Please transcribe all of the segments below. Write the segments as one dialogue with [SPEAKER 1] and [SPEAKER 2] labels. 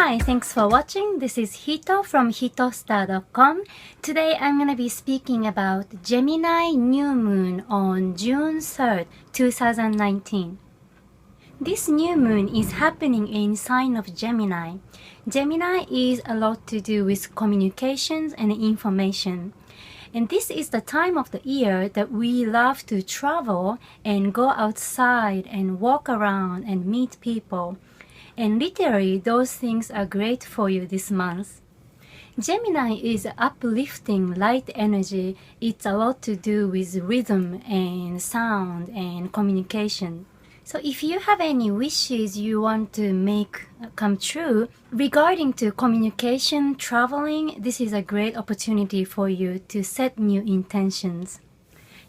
[SPEAKER 1] Hi, thanks for watching. This is Hito from hitostar.com. Today I'm going to be speaking about Gemini new moon on June 3rd, 2019. This new moon is happening in sign of Gemini. Gemini is a lot to do with communications and information. And this is the time of the year that we love to travel and go outside and walk around and meet people. And literally, those things are great for you this month. Gemini is uplifting light energy. It's a lot to do with rhythm and sound and communication. So if you have any wishes you want to make come true regarding to communication, traveling, this is a great opportunity for you to set new intentions.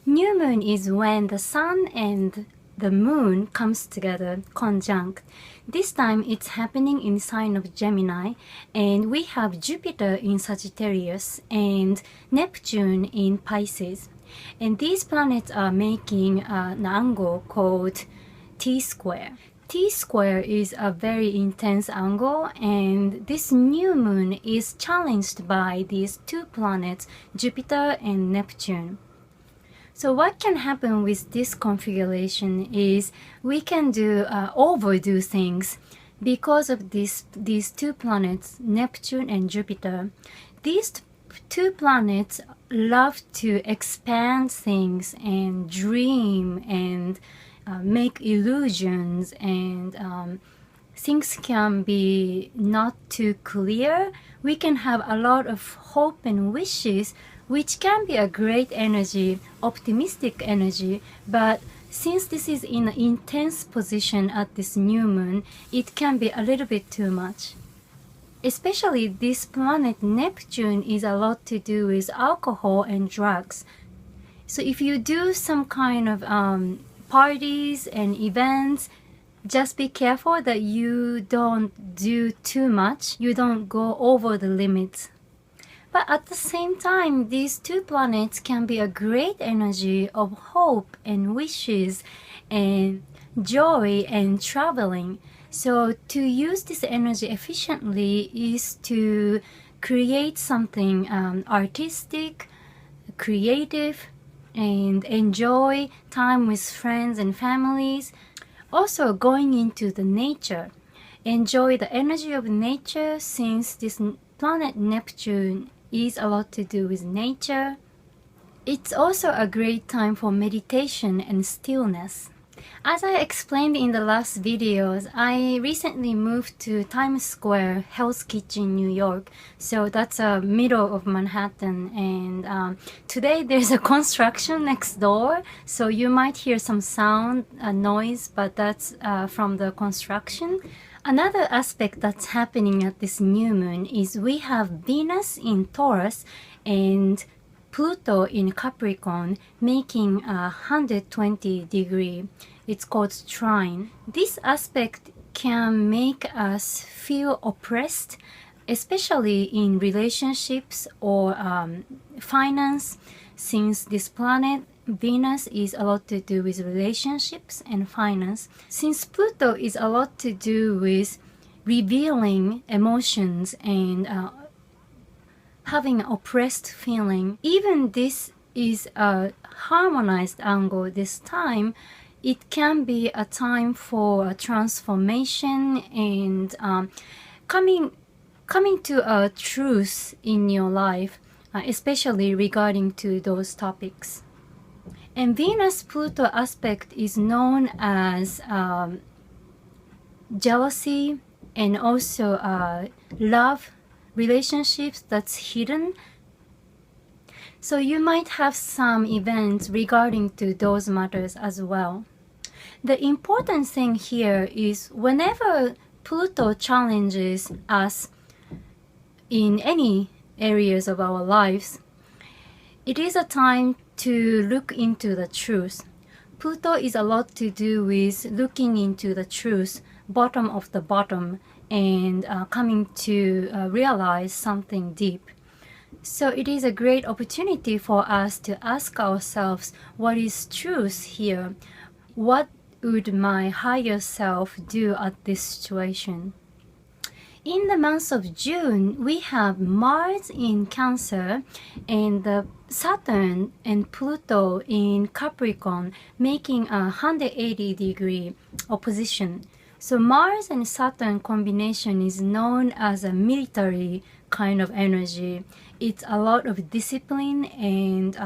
[SPEAKER 1] New moon is when the sun and the moon comes together, conjunct. This time it's happening in sign of Gemini, and we have Jupiter in Sagittarius and Neptune in Pisces. And these planets are making an angle called T-square. T-square is a very intense angle, and this new moon is challenged by these two planets, Jupiter and Neptune. So what can happen with this configuration is we can overdo things because of these two planets, Neptune and Jupiter. These two planets love to expand things and dream and make illusions, and things can be not too clear. We can have a lot of hope and wishes, which can be a great energy, optimistic energy, but since this is in an intense position at this new moon, it can be a little bit too much. Especially this planet Neptune is a lot to do with alcohol and drugs. So if you do some kind of parties and events, just be careful that you don't do too much, you don't go over the limits. But at the same time, these two planets can be a great energy of hope and wishes and joy and traveling. So to use this energy efficiently is to create something artistic, creative, and enjoy time with friends and families. Also going into the nature. Enjoy the energy of nature, since this planet Neptune is a lot to do with nature. It's also a great time for meditation and stillness. As I explained in the last videos, I recently moved to Times Square, Hell's Kitchen, New York. So that's a middle of Manhattan, and today there's a construction next door, so you might hear some sound, noise, but that's from the construction. Another aspect that's happening at this new moon is we have Venus in Taurus and Pluto in Capricorn, making a 120-degree. It's called trine. This aspect can make us feel oppressed, especially in relationships or finance, since this planet Venus is a lot to do with relationships and finance. Since Pluto is a lot to do with revealing emotions and having an oppressed feeling, even this is a harmonized angle this time, it can be a time for a transformation and coming to a truth in your life, especially regarding to those topics. And Venus-Pluto aspect is known as jealousy and also love relationships that's hidden. So you might have some events regarding to those matters as well. The important thing here is whenever Pluto challenges us in any areas of our lives, it is a time to look into the truth. Pluto is a lot to do with looking into the truth, bottom of the bottom, and coming to realize something deep. So it is a great opportunity for us to ask ourselves, what is truth here? What would my higher self do at this situation? In the month of June, we have Mars in Cancer and Saturn and Pluto in Capricorn, making a 180-degree opposition. So Mars and Saturn combination is known as a military kind of energy. It's a lot of discipline and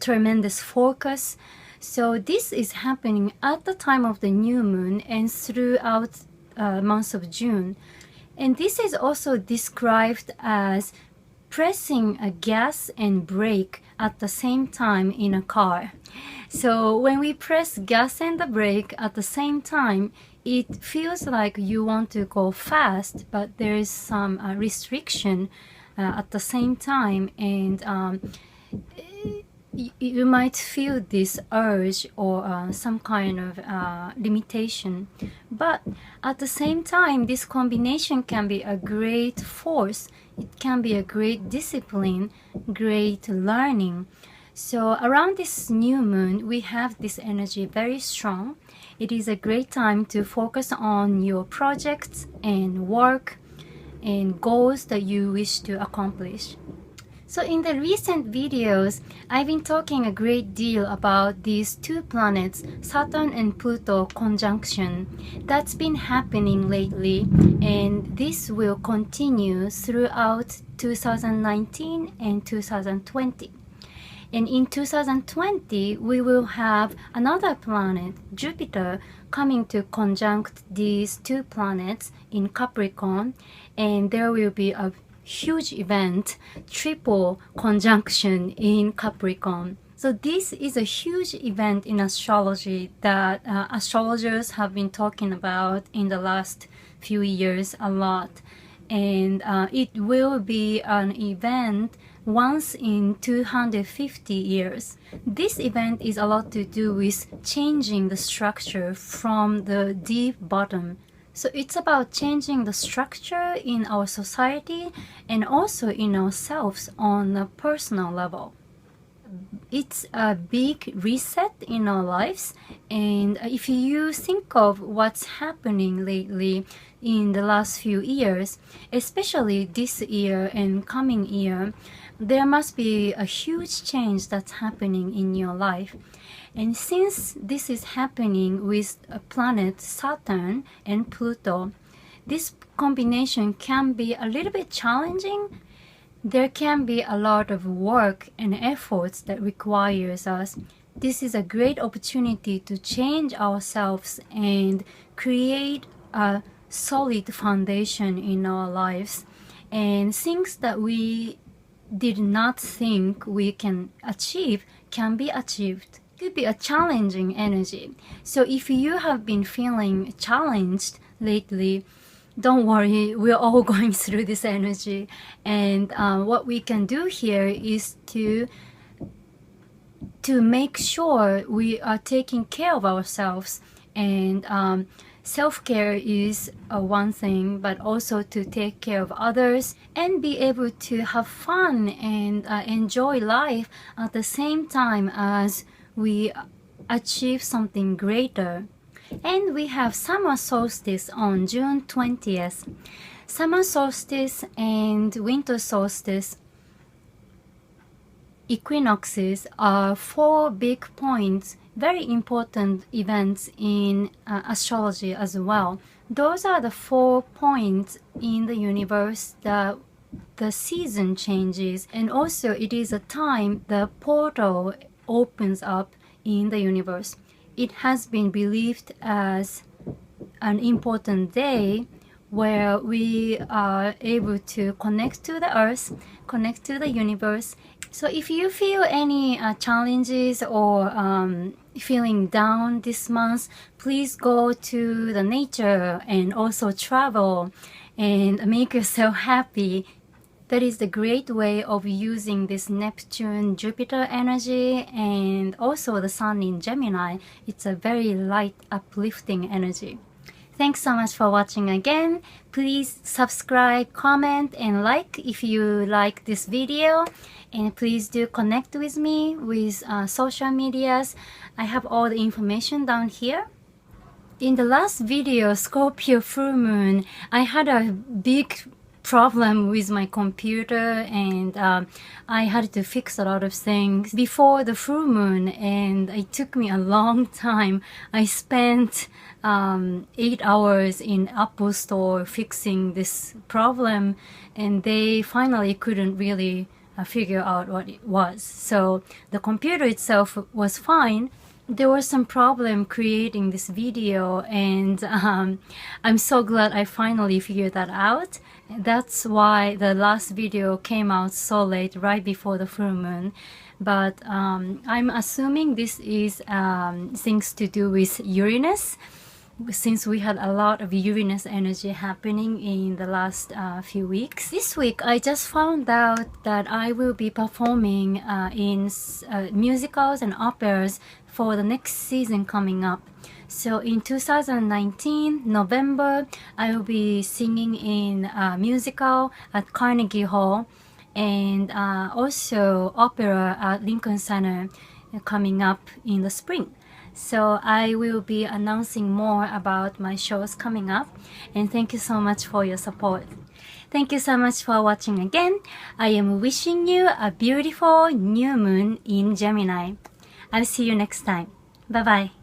[SPEAKER 1] tremendous focus. So this is happening at the time of the new moon and throughout month of June. And this is also described as pressing a gas and brake at the same time in a car. So when we press gas and the brake at the same time, it feels like you want to go fast, but there is some restriction at the same time, and you might feel this urge or some kind of limitation. But at the same time, this combination can be a great force. It can be a great discipline, great learning. So around this new moon, we have this energy very strong. It is a great time to focus on your projects and work and goals that you wish to accomplish. So in the recent videos, I've been talking a great deal about these two planets, Saturn and Pluto conjunction. That's been happening lately, and this will continue throughout 2019 and 2020. And in 2020, we will have another planet, Jupiter, coming to conjunct these two planets in Capricorn, and there will be a huge event, triple conjunction in Capricorn. So this is a huge event in astrology that astrologers have been talking about in the last few years a lot. And it will be an event once in 250 years. This event is a lot to do with changing the structure from the deep bottom. So it's about changing the structure in our society and also in ourselves on a personal level. It's a big reset in our lives, and if you think of what's happening lately in the last few years, especially this year and coming year, there must be a huge change that's happening in your life. And since this is happening with a planet Saturn and Pluto, this combination can be a little bit challenging. There can be a lot of work and efforts that requires us. This is a great opportunity to change ourselves and create a solid foundation in our lives, and things that we did not think we can achieve can be achieved. It could be a challenging energy. So if you have been feeling challenged lately, don't worry, we're all going through this energy, and what we can do here is to make sure we are taking care of ourselves, and self-care is one thing, but also to take care of others and be able to have fun and enjoy life at the same time as we achieve something greater. And we have summer solstice on June 20th. Summer solstice and winter solstice equinoxes are four big points, very important events in astrology as well. Those are the 4 points in the universe that the season changes, and also it is a time the portal opens up in the universe. It has been believed as an important day where we are able to connect to the earth, connect to the universe. So if you feel any challenges or feeling down this month, please go to the nature and also travel and make yourself happy. That is the great way of using this Neptune, Jupiter energy, and also the Sun in Gemini. It's a very light, uplifting energy. Thanks so much for watching again. Please subscribe, comment, and like if you like this video. And please do connect with me with social medias. I have all the information down here. In the last video, Scorpio full moon, I had a big problem with my computer, and I had to fix a lot of things before the full moon, and it took me a long time. I spent 8 hours in Apple Store fixing this problem, and they finally couldn't really figure out what it was. So the computer itself was fine. There was some problem creating this video, and I'm so glad I finally figured that out. That's why the last video came out so late, right before the full moon. But I'm assuming this is things to do with Uranus, since we had a lot of Uranus energy happening in the last few weeks. This week, I just found out that I will be performing in musicals and operas for the next season coming up. So in 2019, November, I will be singing in a musical at Carnegie Hall, and also opera at Lincoln Center coming up in the spring. So I will be announcing more about my shows coming up, and thank you so much for your support. Thank you so much for watching again. I am wishing you a beautiful new moon in Gemini. I'll see you next time. Bye bye.